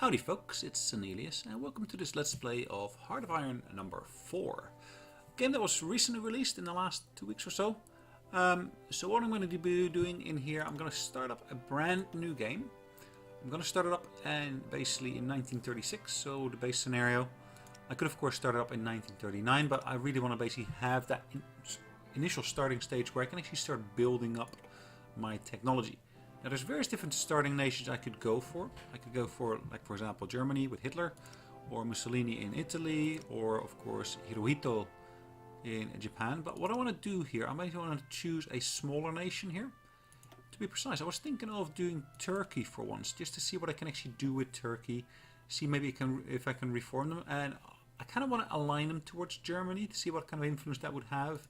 Howdy folks, it's Sonelias and welcome to this Let's Play of Heart of Iron number 4. A game that was recently released in the last 2 weeks or so. So what I'm going to be doing in here, I'm going to start up a brand new game. I'm going to start it up basically in 1936, so the base scenario. I could of course start it up in 1939, but I really want to basically have that initial starting stage where I can actually start building up my technology. Now there's various different starting nations I could go for. I could go for, like for example, Germany with Hitler, or Mussolini in Italy, or of course Hirohito in Japan. But what I want to do here, I might want to choose a smaller nation here. To be precise, I was thinking of doing Turkey for once, just to see what I can actually do with Turkey. See maybe if I can reform them, and I kind of want to align them towards Germany to see what kind of influence that would have,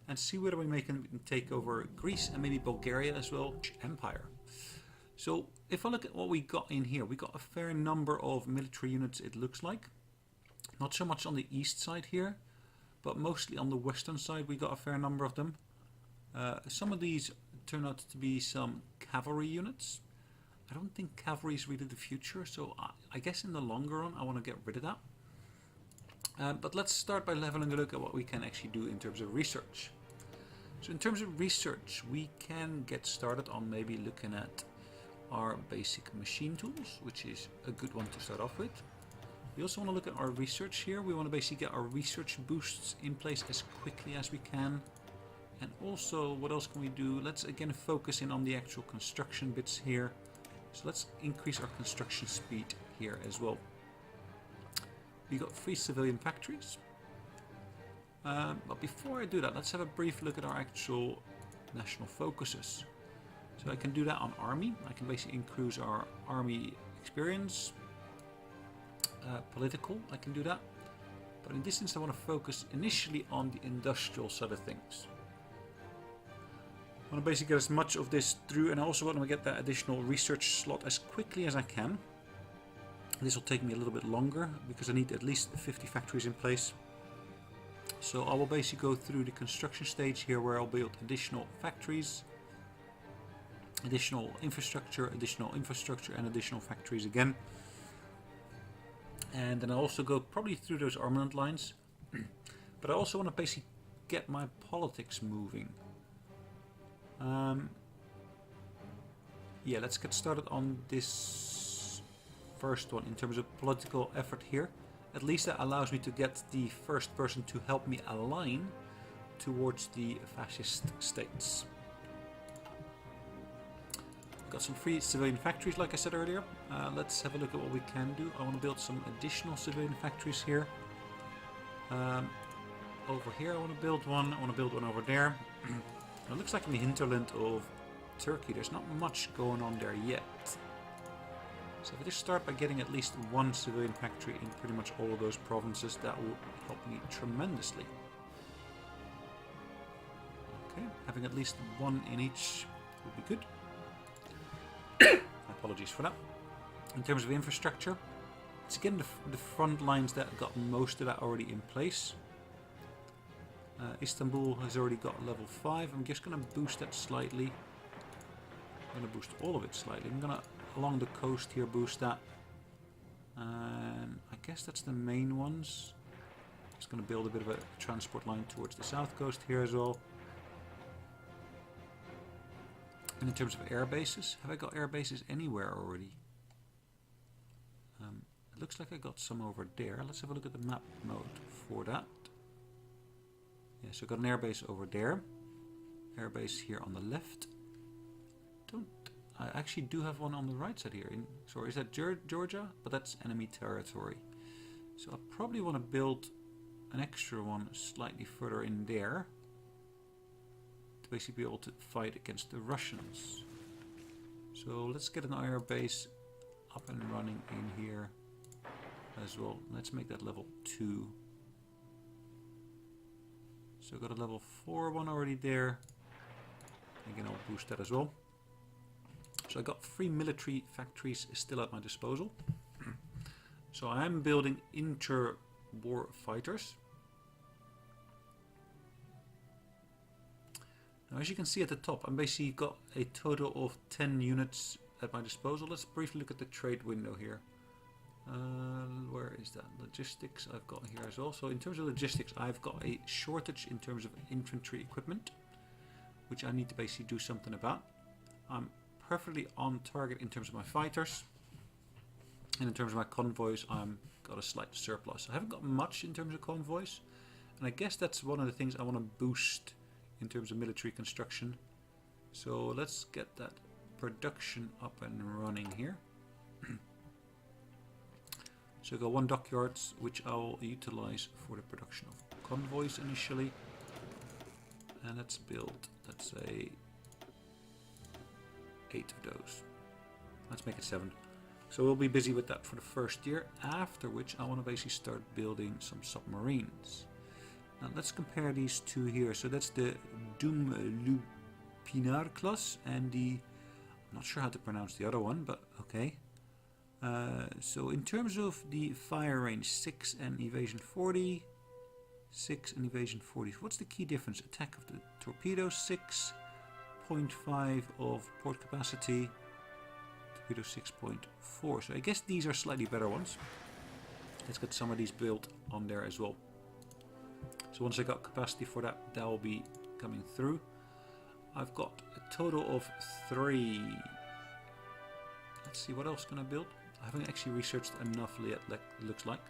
and see whether we can take over Greece and maybe Bulgaria as well. Empire. So if I look at what we got in here, we got a fair number of military units, it looks like. Not so much on the east side here, but mostly on the western side we got a fair number of them. Some of these turn out to be some cavalry units. I don't think cavalry is really the future, so I guess in the longer run I want to get rid of that. But let's start by having a look at what we can actually do in terms of research. So in terms of research, we can get started on maybe looking at our basic machine tools, which is a good one to start off with. We also want to look at our research here. We want to basically get our research boosts in place as quickly as we can. And also, what else can we do? Let's again focus in on the actual construction bits here. So let's increase our construction speed here as well. We got 3 civilian factories. But before I do that, let's have a brief look at our actual national focuses. So I can do that on army. I can basically increase our army experience. Political, I can do that. But in this instance I want to focus initially on the industrial side of things. I want to basically get as much of this through, and I also want to get that additional research slot as quickly as I can. This will take me a little bit longer because I need at least 50 factories in place. So I will basically go through the construction stage here where I'll build additional factories, additional infrastructure, and additional factories again. And then I'll also go probably through those armament lines. But I also want to basically get my politics moving. Yeah, let's get started on this first one in terms of political effort here. At least that allows me to get the first person to help me align towards the fascist states. Got some free civilian factories like I said earlier. Let's have a look at what we can do. I want to build some additional civilian factories here. Over here I want to build one. I want to build one over there. It looks like in the hinterland of Turkey there's not much going on there yet. So if I just start by getting at least 1 civilian factory in pretty much all of those provinces, that will help me tremendously. Okay, having at least 1 in each would be good. Apologies for that. In terms of infrastructure, it's again the front lines that got most of that already in place. Istanbul has already got level 5. I'm just going to boost that slightly. I'm going to boost all of it slightly. I'm going to, along the coast here, boost that. And I guess that's the main ones. Just going to build a bit of a transport line towards the south coast here as well. And in terms of air bases, have I got air bases anywhere already? It looks like I got some over there. Let's have a look at the map mode for that. Yeah, so I got an air base over there. Air base here on the left. I actually do have one on the right side here. Sorry, is that Georgia? But that's enemy territory. So I probably want to build an extra one slightly further in there, to basically be able to fight against the Russians. So let's get an air base up and running in here as well. Let's make that level 2. So I got a level 4 one already there. Again, I'll boost that as well. So I got 3 military factories still at my disposal. So I am building inter-war fighters. Now as you can see at the top, I'm basically got a total of 10 units at my disposal. Let's briefly look at the trade window here. Where is that? Logistics I've got here as well. So in terms of logistics, I've got a shortage in terms of infantry equipment, which I need to basically do something about. I'm perfectly on target in terms of my fighters, and in terms of my convoys, I'm got a slight surplus. I haven't got much in terms of convoys, and I guess that's one of the things I want to boost in terms of military construction. So let's get that production up and running here. So I've got 1 dockyards, which I'll utilize for the production of convoys initially. And let's build, let's say, 8 of those. Let's make it 7. So we'll be busy with that for the first year, after which I want to basically start building some submarines. Now let's compare these two here. So that's the Doom Lupinar class and the, I'm not sure how to pronounce the other one, but okay. So in terms of the fire range, 6 and evasion 40. 6 and evasion 40. What's the key difference? Attack of the torpedoes, 6. 0.5 of port capacity. Torpedo 6.4. So I guess these are slightly better ones. Let's get some of these built on there as well. So once I got capacity for that, that will be coming through. I've got a total of 3. Let's see, what else can I build? I haven't actually researched enough yet, like looks like.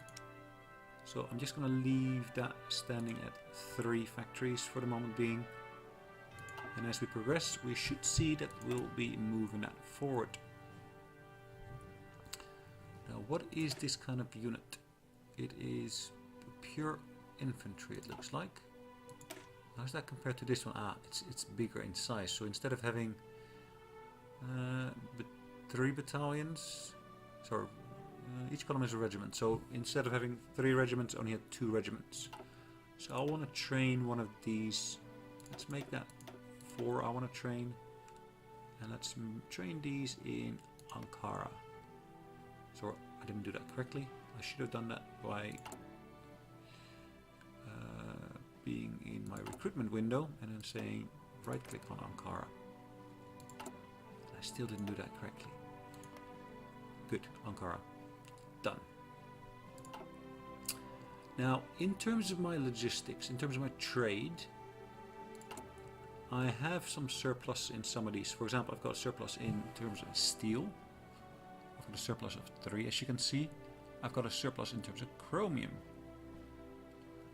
So I'm just going to leave that standing at 3 factories for the moment being. And as we progress, we should see that we'll be moving that forward. Now, what is this kind of unit? It is pure infantry, it looks like. How's that compared to this one? Ah, it's bigger in size. So instead of having 3 battalions, sorry, each column is a regiment. So instead of having 3 regiments, I only had 2 regiments. So I want to train one of these. Let's make that 4 I want to train. And let's train these in Ankara. So I didn't do that correctly. I should have done that by being in my recruitment window and then saying right click on Ankara. I still didn't do that correctly. Good, Ankara. Done. Now, in terms of my logistics, in terms of my trade, I have some surplus in some of these. For example, I've got a surplus in terms of steel. I've got a surplus of 3, as you can see. I've got a surplus in terms of chromium.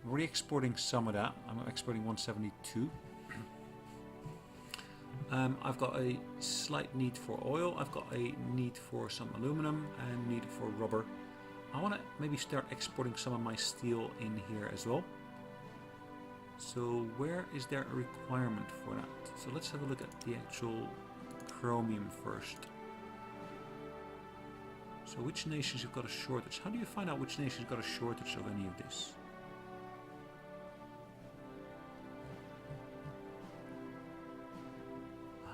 I'm already exporting some of that. I'm exporting 172. I've got a slight need for oil. I've got a need for some aluminum and need for rubber. I want to maybe start exporting some of my steel in here as well. So where is there a requirement for that? So let's have a look at the actual chromium first. So which nations have got a shortage? How do you find out which nations got a shortage of any of this?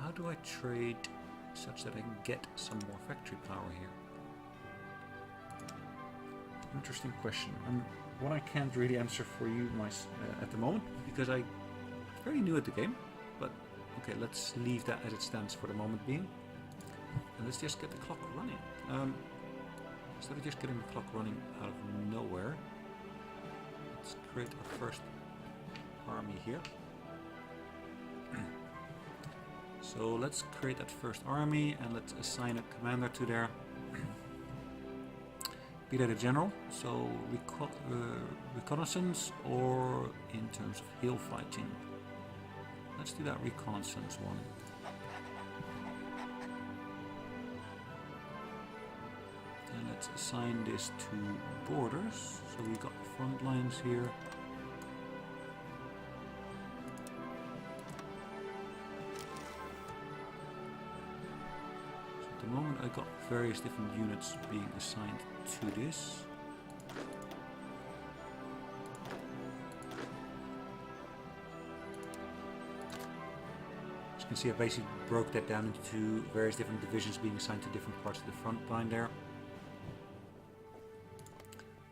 How do I trade such that I can get some more factory power here? Interesting question, and one I can't really answer for you at the moment because I'm very new at the game. But okay, let's leave that as it stands for the moment being, and let's just get the clock running. Instead of just getting the clock running out of nowhere, let's create our first army here. So let's create that first army and let's assign a commander to there. Be that a general, so reconnaissance or in terms of hill fighting. Let's do that reconnaissance one. And let's assign this to borders. So we got the front lines here. So at the moment I got various different units being assigned to this. As you can see, I basically broke that down into various different divisions being assigned to different parts of the front line there.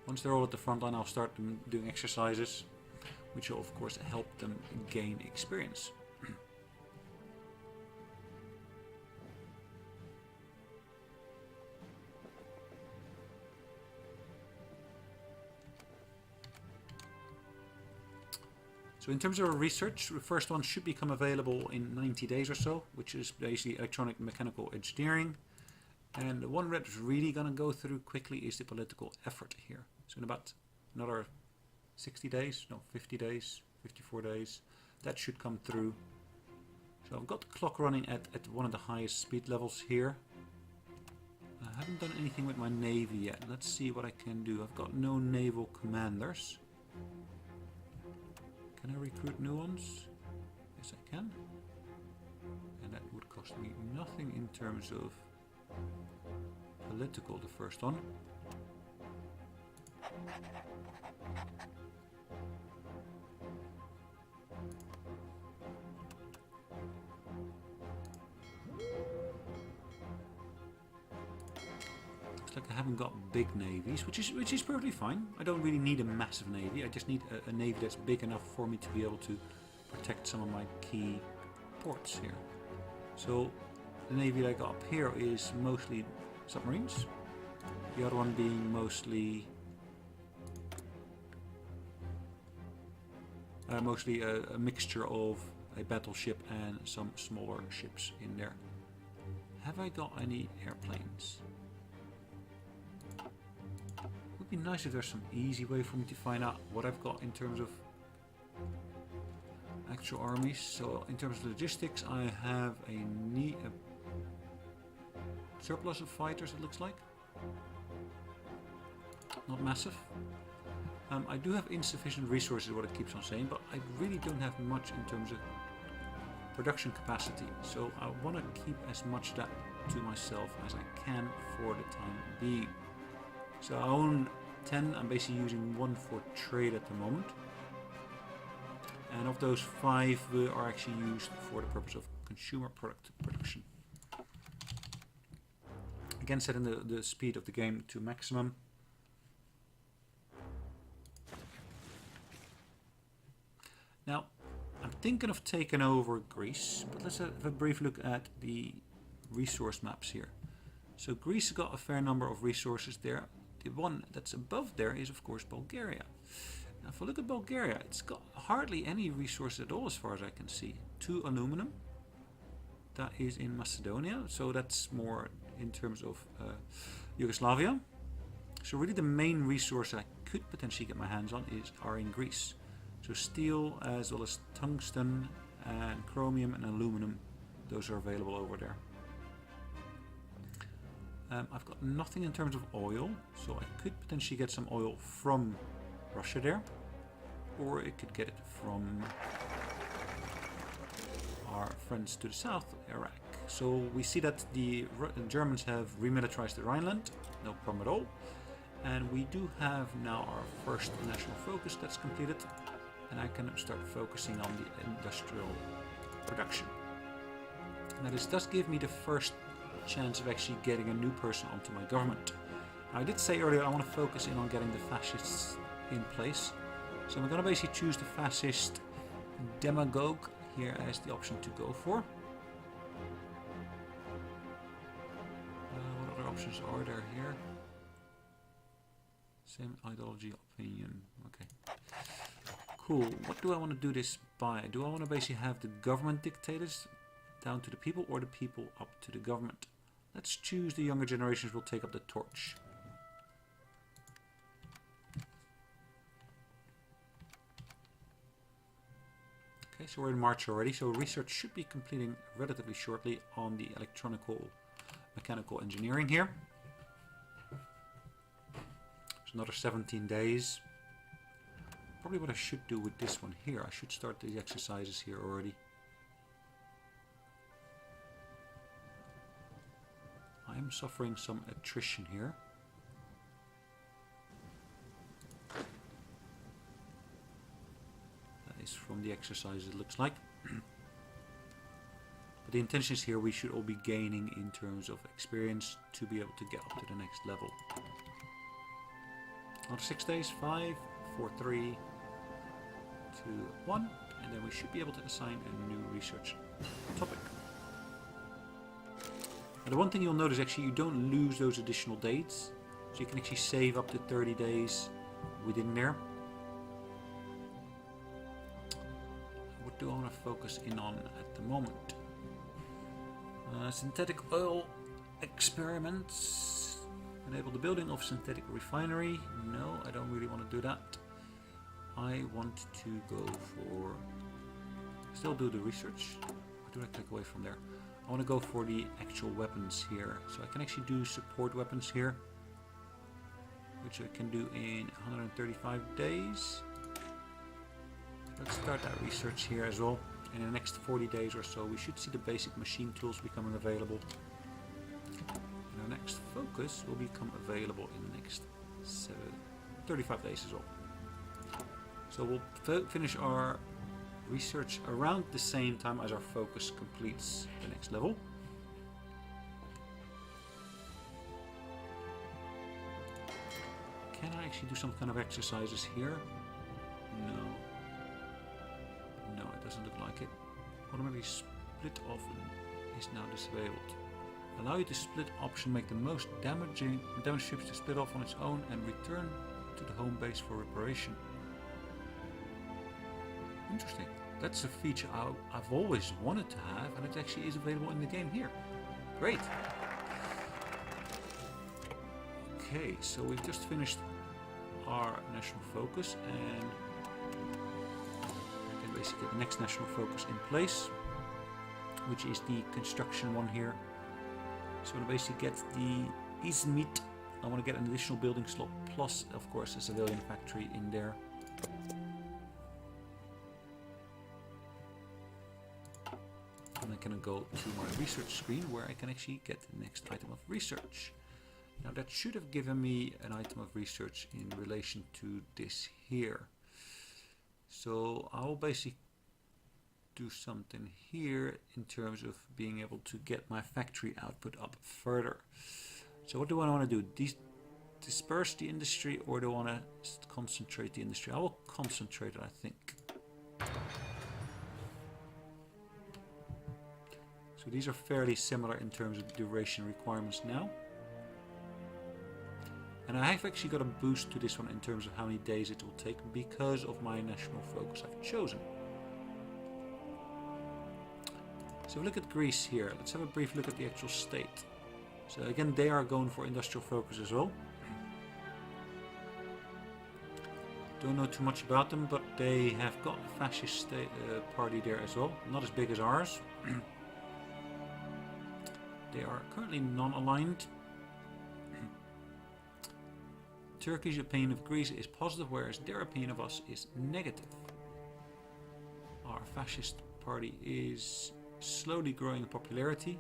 Once they're all at the front line, I'll start them doing exercises, which will of course help them gain experience. So in terms of research, the first one should become available in 90 days or so, which is basically electronic mechanical engineering. And the one that's really going to go through quickly is the political effort here. So in about another 60 days, no, 50 days, 54 days, that should come through. So I've got the clock running at one of the highest speed levels here. I haven't done anything with my navy yet. Let's see what I can do. I've got no naval commanders. Can I recruit new ones? Yes, I can. And that would cost me nothing in terms of political, the first one. Looks like I haven't got big navies, which is perfectly fine. I don't really need a massive navy. I just need a navy that's big enough for me to be able to protect some of my key ports here. So the navy that I got up here is mostly submarines. The other one being mostly a mixture of a battleship and some smaller ships in there. Have I got any airplanes? Would be nice if there's some easy way for me to find out what I've got in terms of actual armies. So in terms of logistics, I have a surplus of fighters, it looks like. Not massive. I do have insufficient resources, what it keeps on saying, but I really don't have much in terms of production capacity. So I want to keep as much of that to myself as I can for the time being. So I own 10, I'm basically using 1 for trade at the moment. And of those 5 are actually used for the purpose of consumer product production. Again, setting the speed of the game to maximum. Now, I'm thinking of taking over Greece, but let's have a brief look at the resource maps here. So Greece has got a fair number of resources there. The one that's above there is, of course, Bulgaria. Now, if I look at Bulgaria, it's got hardly any resources at all as far as I can see. 2 aluminum. That is in Macedonia, so that's more in terms of Yugoslavia. So really the main resource I could potentially get my hands on are in Greece. So steel as well as tungsten and chromium and aluminum, those are available over there. I've got nothing in terms of oil, so I could potentially get some oil from Russia there, or I could get it from our friends to the south, Iraq. So we see that the Germans have remilitarized the Rhineland, no problem at all. And we do have now our first national focus that's completed, and I can start focusing on the industrial production. Now this does give me the first chance of actually getting a new person onto my government. Now, I did say earlier I want to focus in on getting the fascists in place. So I'm going to basically choose the fascist demagogue here as the option to go for. What other options are there here? Same ideology, opinion. Okay. Cool. What do I want to do this by? Do I want to basically have the government dictators down to the people, or the people up to the government? Let's choose the younger generations will take up the torch. Okay, so we're in March already, so research should be completing relatively shortly on the mechanical engineering here. So another 17 days. Probably what I should do with this one here, I should start the exercises here already. I am suffering some attrition here. That is from the exercises, it looks like. But the intention is here we should all be gaining in terms of experience to be able to get up to the next level. Another 6 days, 5, 4, 3, 2, 1, and then we should be able to assign a new research topic. And the one thing you'll notice, actually, you don't lose those additional dates, so you can actually save up to 30 days within there. what do I want to focus in on at the moment? Synthetic oil experiments. Enable the building of synthetic refinery. No, I don't really want to do that. I want to go for... Still do the research. Or do I click away from there? I want to go for the actual weapons here. So I can actually do support weapons here, which I can do in 135 days. Let's start that research here as well. In the next 40 days or so, we should see the basic machine tools becoming available. And our next focus will become available in the next 35 days as well. So we'll finish our research around the same time as our focus completes the next level. Can I actually do some kind of exercises here? No. No, it doesn't look like it. Automatically split off is now disabled. Allow you to split option, make the most damaged ships to split off on its own and return to the home base for reparation. Interesting. That's a feature I've always wanted to have, and it actually is available in the game here. Great. Okay, so we've just finished our national focus, and I can basically get the next national focus in place, which is the construction one here. So I want to basically get the Izmit. I want to get an additional building slot, plus of course a civilian factory in there. And I can go to my research screen where I can actually get the next item of research. Now that should have given me an item of research in relation to this here. So I'll basically do something here in terms of being able to get my factory output up further. So what do I want to do? Disperse the industry, or do I want to concentrate the industry? I will concentrate it, I think. So these are fairly similar in terms of duration requirements now. And I have actually got a boost to this one in terms of how many days it will take because of my national focus I've chosen. So look at Greece here. Let's have a brief look at the actual state. So again, they are going for industrial focus as well. Don't know too much about them, but they have got a fascist party there as well. Not as big as ours. They are currently non-aligned. Turkey's opinion of Greece is positive, whereas their opinion of us is negative. Our fascist party is slowly growing in popularity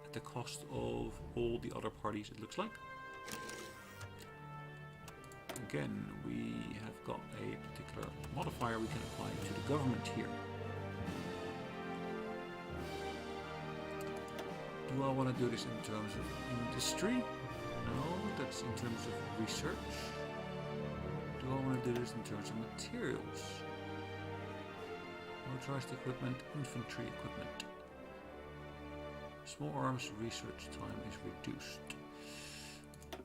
at the cost of all the other parties, it looks like. Again, we have got a particular modifier we can apply to the government here. Do I want to do this in terms of industry? No, that's in terms of research. Do I want to do this in terms of materials? Motorized equipment, infantry equipment. Small arms research time is reduced.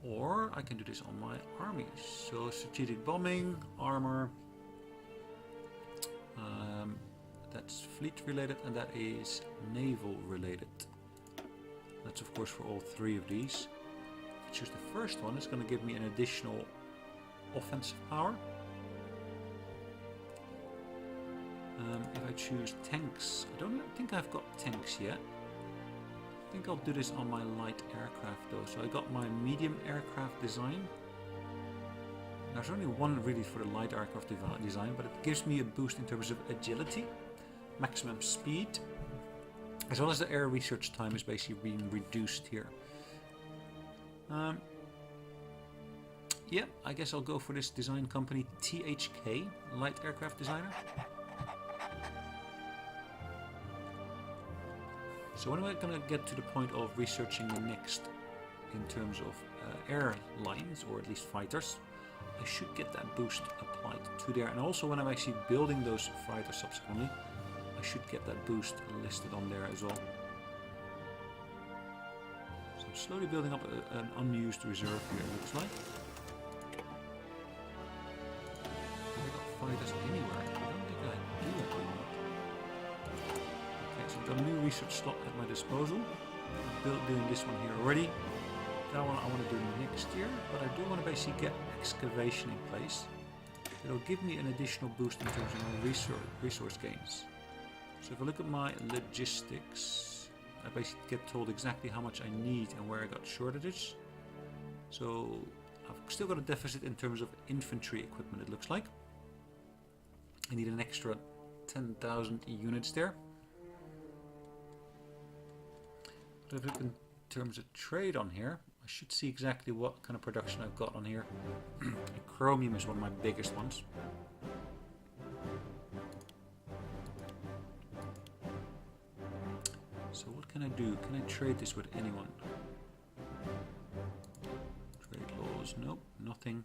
Or I can do this on my armies. So strategic bombing, armor. That's fleet related, and that is naval related. That's of course for all three of these. If I choose the first one, it's going to give me an additional offensive power. If I choose tanks, I don't think I've got tanks yet. I think I'll do this on my light aircraft though. So I got my medium aircraft design. There's only one really for the light aircraft design, but it gives me a boost in terms of agility, maximum speed, as well as the air research time is basically being reduced here. Yeah, I guess I'll go for this design company, THK, Light Aircraft Designer. So when am I going to get to the point of researching the next in terms of airlines, or at least fighters? I should get that boost applied to there. And also when I'm actually building those fighters subsequently, I should get that boost listed on there as well. So I'm slowly building up an unused reserve here, it looks like. Have I got fighters anywhere? I don't think I got a new research slot at my disposal. I'm doing this one here already. That one I want to do next year, but I do want to basically get excavation in place. It'll give me an additional boost in terms of my resource gains. So if I look at my logistics, I basically get told exactly how much I need and where I got shortages. So I've still got a deficit in terms of infantry equipment, it looks like. I need an extra 10,000 units there. But if I look in terms of trade on here, I should see exactly what kind of production I've got on here. Chromium is one of my biggest ones. So what can I do? Can I trade this with anyone? Trade laws, nope, nothing.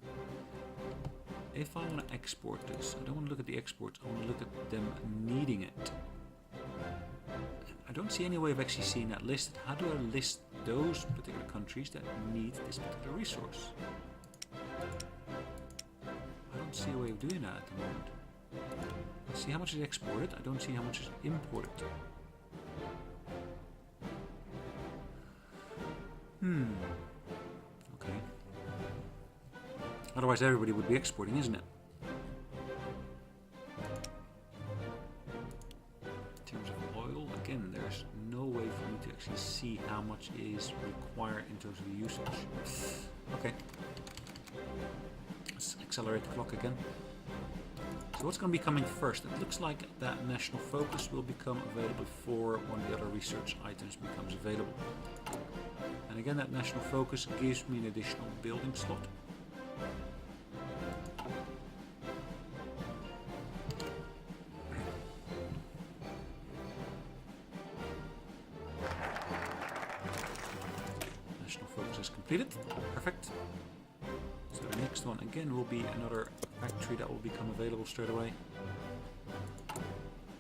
If I want to export this, I don't want to look at the exports, I want to look at them needing it. I don't see any way of actually seeing that listed. How do I list those particular countries that need this particular resource? I don't see a way of doing that at the moment. I see how much is exported, I don't see how much is imported. Okay. Otherwise everybody would be exporting, isn't it? In terms of oil, again, there's no way for me to actually see how much is required in terms of the usage. Okay. Let's accelerate the clock again. So what's going to be coming first? It looks like that national focus will become available before one of the other research items becomes available. And again, that national focus gives me an additional building slot. National focus is completed. Perfect. So the next one again will be another factory that will become available straight away.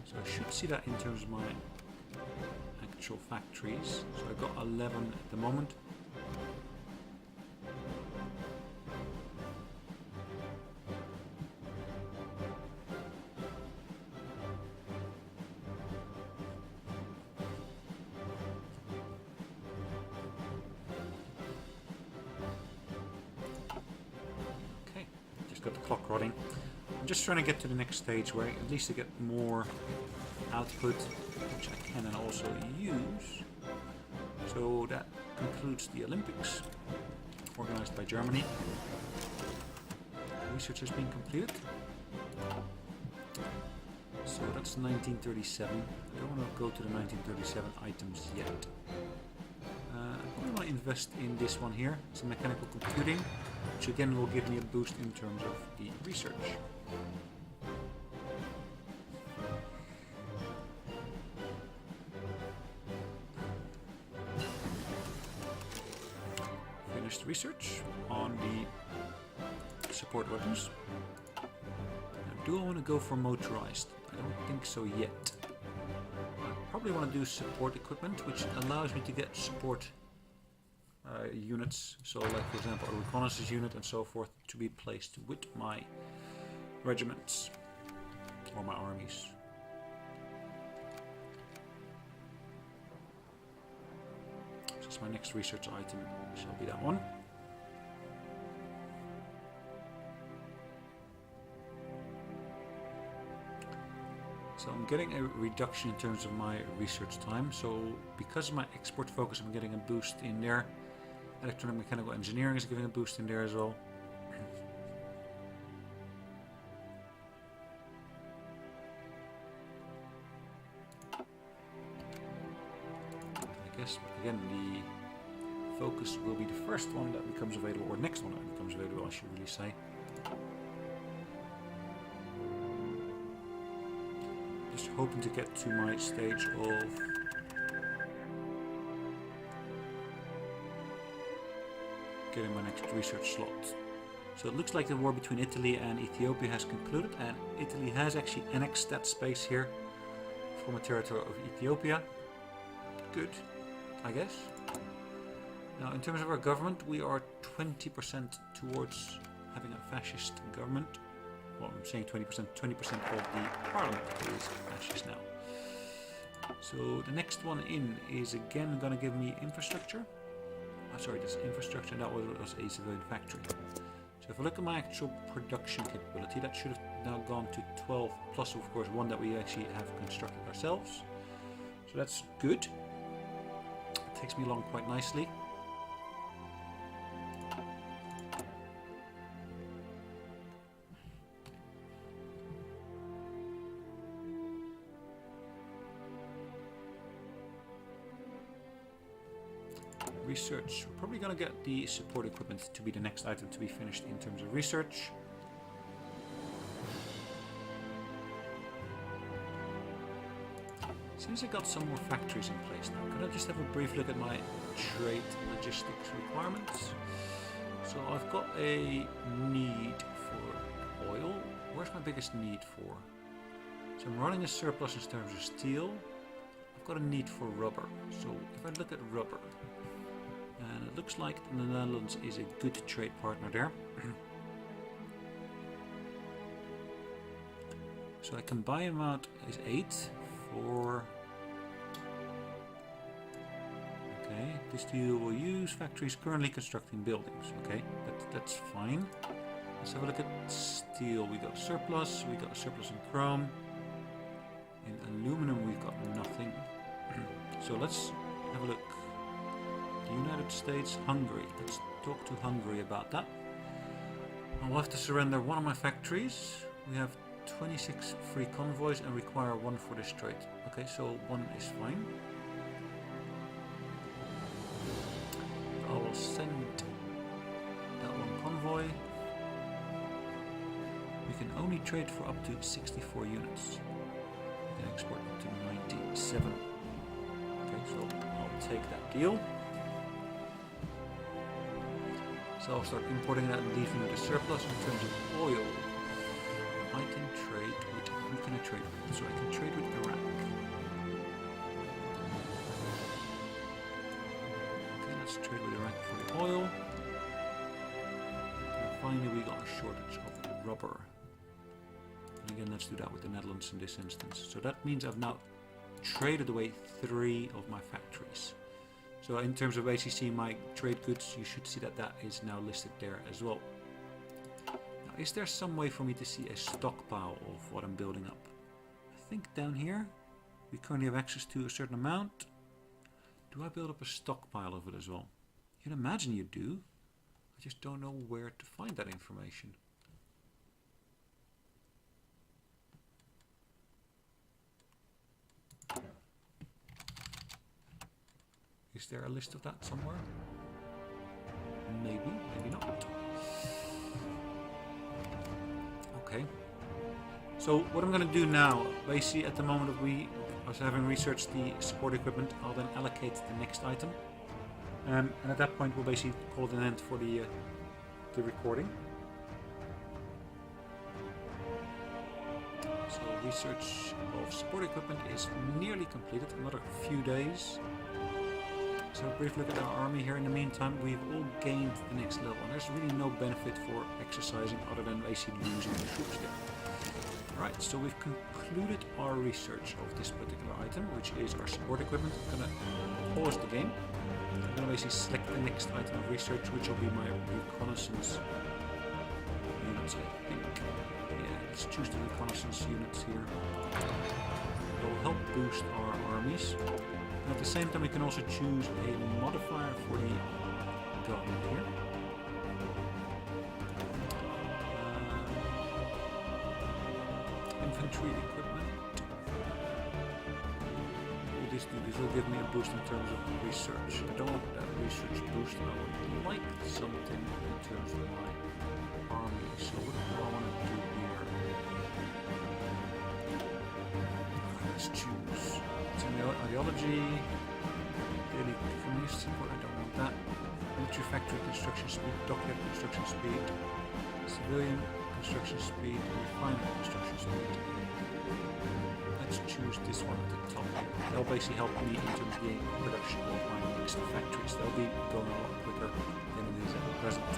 So I should see that in terms of my actual factories. So I've got 11 at the moment. Okay, just got the clock running. I'm just trying to get to the next stage where at least I get more output, which I can then also use. So that concludes the Olympics, organized by Germany. Research has been completed. So that's 1937. I don't want to go to the 1937 items yet. I probably want to invest in this one here. It's a mechanical computing, which again will give me a boost in terms of the research. Research on the support weapons. Now, do I want to go for motorized? I don't think so yet. I probably want to do support equipment, which allows me to get support units, so like for example a reconnaissance unit and so forth, to be placed with my regiments or my armies. So my next research item shall be that one. So I'm getting a reduction in terms of my research time. So because of my export focus, I'm getting a boost in there. Electronic mechanical engineering is giving a boost in there as well. I guess again the focus will be the first one that becomes available, or next one that becomes available, I should really say. Just hoping to get to my stage of getting my next research slot. So it looks like the war between Italy and Ethiopia has concluded, and Italy has actually annexed that space here, former territory of Ethiopia. Good, I guess. Now in terms of our government, we are 20% towards having a fascist government. Well, I'm saying 20%. 20% of the parliament is fascist now. So the next one in is again going to give me infrastructure. Oh, sorry, this infrastructure, that was a civilian factory. So if I look at my actual production capability, that should have now gone to 12 plus of course one that we actually have constructed ourselves. So that's good. It takes me along quite nicely. Research. We're probably going to get the support equipment to be the next item to be finished in terms of research. Since I got some more factories in place now, can I just have a brief look at my trade logistics requirements? So I've got a need for oil. Where's my biggest need for? So I'm running a surplus in terms of steel. I've got a need for rubber. So if I look at rubber, and it looks like the Netherlands is a good trade partner there. So I can buy him out as 8 for... Okay, this deal will use factories currently constructing buildings. Okay, that's fine. Let's have a look at steel. We got surplus, we got a surplus in chrome. In aluminum we've got nothing. So let's have a look. United States, Hungary. Let's talk to Hungary about that. I'll have to surrender one of my factories. We have 26 free convoys and require 1 for this trade. Okay, so 1 is fine. I will send that 1 convoy. We can only trade for up to 64 units. We can export up to 97. Okay, so I'll take that deal. So I'll start importing that and leaving the surplus in terms of oil. I can trade with, who can I trade with? So I can trade with Iraq. Okay, let's trade with Iraq for the oil. And finally we got a shortage of rubber. And again, let's do that with the Netherlands in this instance. So that means I've now traded away 3 of my factories. So in terms of ACC, my trade goods, you should see that that is now listed there as well. Now, is there some way for me to see a stockpile of what I'm building up? I think down here, we currently have access to a certain amount. Do I build up a stockpile of it as well? You'd imagine you do. I just don't know where to find that information. Is there a list of that somewhere? Maybe, maybe not. Okay. So what I'm going to do now, basically at the moment that we are having researched the support equipment, I'll then allocate the next item. And at that point we'll basically call it an end for the recording. So research of support equipment is nearly completed, another few days. So a brief look at our army here. In the meantime, we've all gained the next level, and there's really no benefit for exercising other than basically losing the troops there. Alright, so we've concluded our research of this particular item, which is our support equipment. I'm going to pause the game. I'm going to basically select the next item of research, which will be my reconnaissance units, I think. Yeah, let's choose the reconnaissance units here. They'll help boost our armies. At the same time, we can also choose a modifier for the government here. Infantry equipment. What will this do? This will give me a boost in terms of research. I don't want that research boost. I would like something in terms of my army. So what do I want to do here? Let's choose. Ideology, daily communist support, I don't want that. Military factory construction speed, dockyard construction speed, civilian construction speed, refinery construction speed. Let's choose this one at the top here. They'll basically help me in terms of the production of my next factories. They'll be going a lot quicker than it is at present.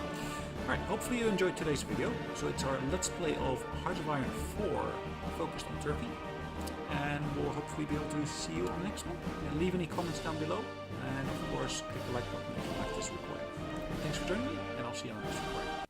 Alright, hopefully you enjoyed today's video. So it's our Let's Play of Heart of Iron 4 focused on Turkey. And we'll hopefully hopefully be able to see you on the next one. And leave any comments down below, and of course click the like button if you like this recording. Thanks for joining me, and I'll see you on the next recording.